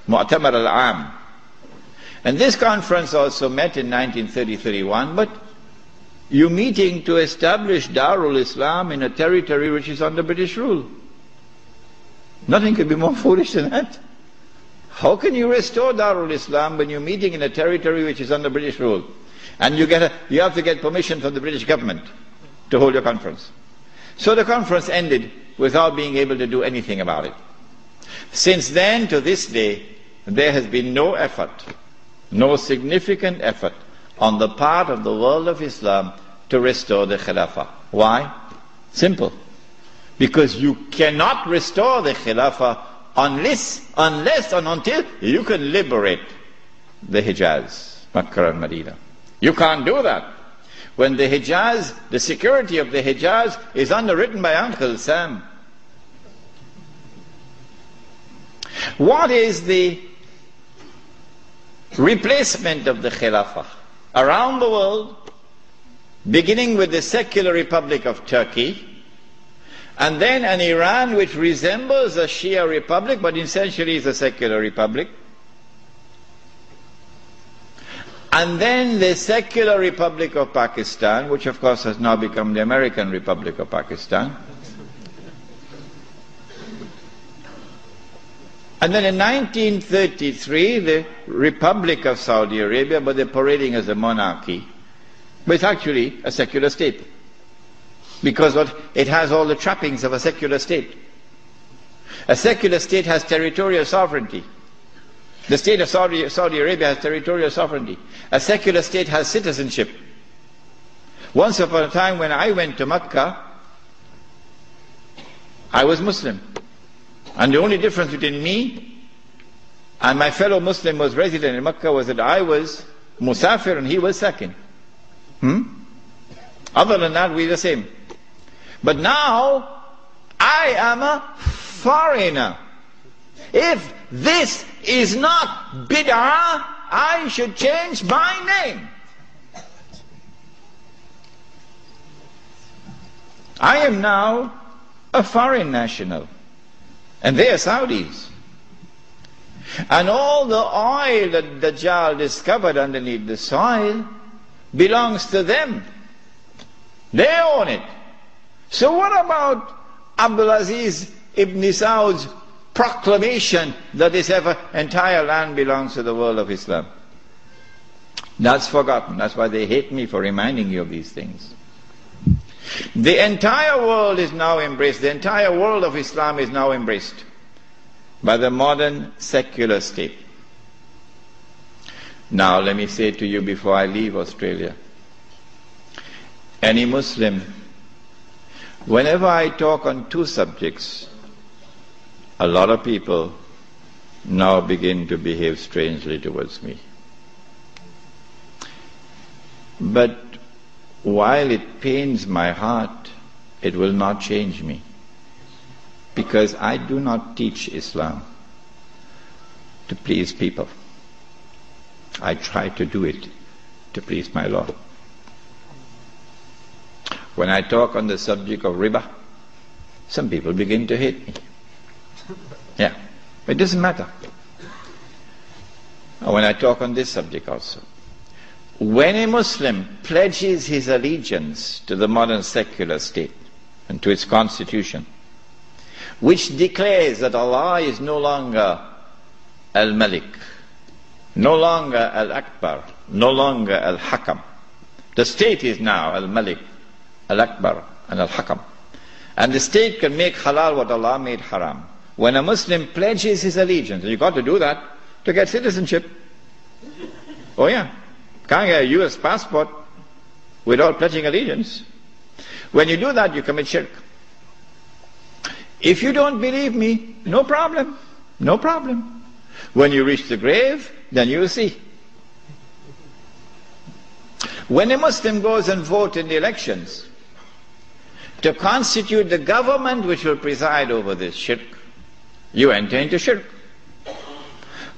Mu'tamar al-Am. And this conference also met in 1930-31, but you're meeting to establish Darul Islam in a territory which is under British rule. Nothing could be more foolish than that. How can you restore Darul Islam when you're meeting in a territory which is under British rule? And you have to get permission from the British government to hold your conference. So the conference ended without being able to do anything about it. Since then to this day, there has been no effort, no significant effort on the part of the world of Islam to restore the Khilafah. Why? Simple. Because you cannot restore the Khilafah unless and until you can liberate the Hijaz, Makkah and Medina. You can't do that. When the Hijaz, the security of the Hijaz is underwritten by Uncle Sam. What is the replacement of the Khilafah? Around the world, beginning with the secular Republic of Turkey, and then an Iran which resembles a Shia republic, but essentially is a secular republic. And then the secular Republic of Pakistan, which of course has now become the American Republic of Pakistan. And then in 1933, the Republic of Saudi Arabia, but they're parading as a monarchy, but it's actually a secular state. Because it has all the trappings of a secular state. A secular state has territorial sovereignty. The state of Saudi Arabia has territorial sovereignty. A secular state has citizenship. Once upon a time when I went to Mecca, I was Muslim. And the only difference between me and my fellow Muslim who was resident in Mecca was that I was Musafir and he was Sakin. Other than that, we're the same. But now, I am a foreigner. If this is not bid'ah, I should change my name. I am now a foreign national. And they are Saudis. And all the oil that Dajjal discovered underneath the soil belongs to them. They own it. So what about Abdulaziz ibn Saud's proclamation that this entire land belongs to the world of Islam? That's forgotten. That's why they hate me for reminding you of these things. The entire world is now embraced. The entire world of Islam is now embraced by the modern secular state. Now let me say to you before I leave Australia, any Muslim, whenever I talk on two subjects, a lot of people now begin to behave strangely towards me. But while it pains my heart, it will not change me. Because I do not teach Islam to please people. I try to do it to please my Lord. When I talk on the subject of riba, some people begin to hate me. Yeah, it doesn't matter. When I talk on this subject also, when a Muslim pledges his allegiance to the modern secular state and to its constitution, which declares that Allah is no longer Al-Malik, no longer Al-Akbar, no longer Al-Hakam. The state is now Al-Malik, Al-Akbar and Al-Hakam. And the state can make halal what Allah made haram. When a Muslim pledges his allegiance, and you've got to do that to get citizenship. Oh yeah, can't get a US passport without pledging allegiance. When you do that, you commit shirk. If you don't believe me, no problem, no problem. When you reach the grave, then you will see. When a Muslim goes and votes in the elections to constitute the government which will preside over this shirk, you enter into shirk.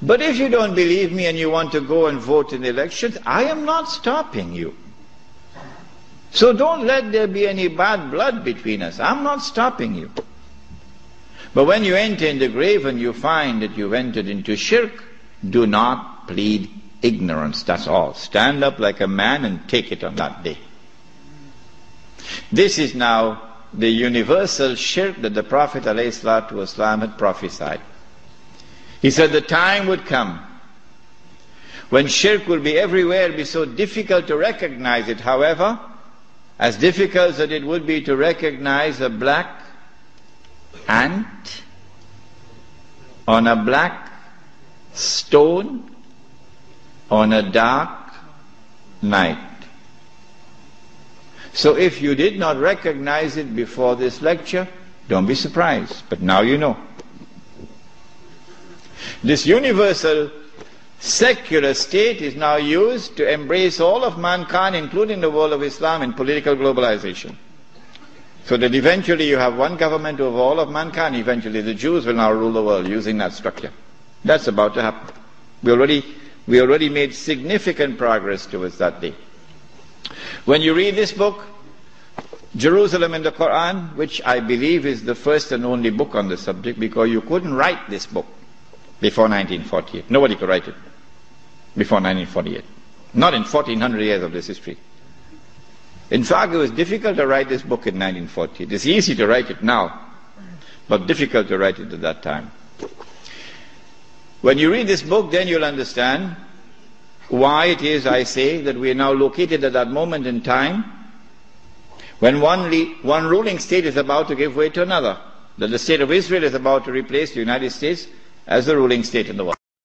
But if you don't believe me and you want to go and vote in the elections, I am not stopping you. So don't let there be any bad blood between us. I'm not stopping you. But when you enter in the grave and you find that you've entered into shirk, do not plead ignorance, that's all. Stand up like a man and take it on that day. This is now the universal shirk that the Prophet ﷺ had prophesied. He said the time would come when shirk will be everywhere, be so difficult to recognize it. However, as difficult as it would be to recognize a black ant on a black stone on a dark night. So if you did not recognize it before this lecture, don't be surprised, but now you know. This universal secular state is now used to embrace all of mankind, including the world of Islam, in political globalization. So that eventually you have one government over all of mankind. Eventually the Jews will now rule the world using that structure. That's about to happen. We already made significant progress towards that day. When you read this book, Jerusalem in the Quran, which I believe is the first and only book on the subject, because you couldn't write this book before 1948. Nobody could write it before 1948. Not in 1400 years of this history. In fact, it was difficult to write this book in 1948. It's easy to write it now, but difficult to write it at that time. When you read this book, then you'll understand why it is, I say, that we are now located at that moment in time when one ruling state is about to give way to another. That the state of Israel is about to replace the United States as the ruling state in the world.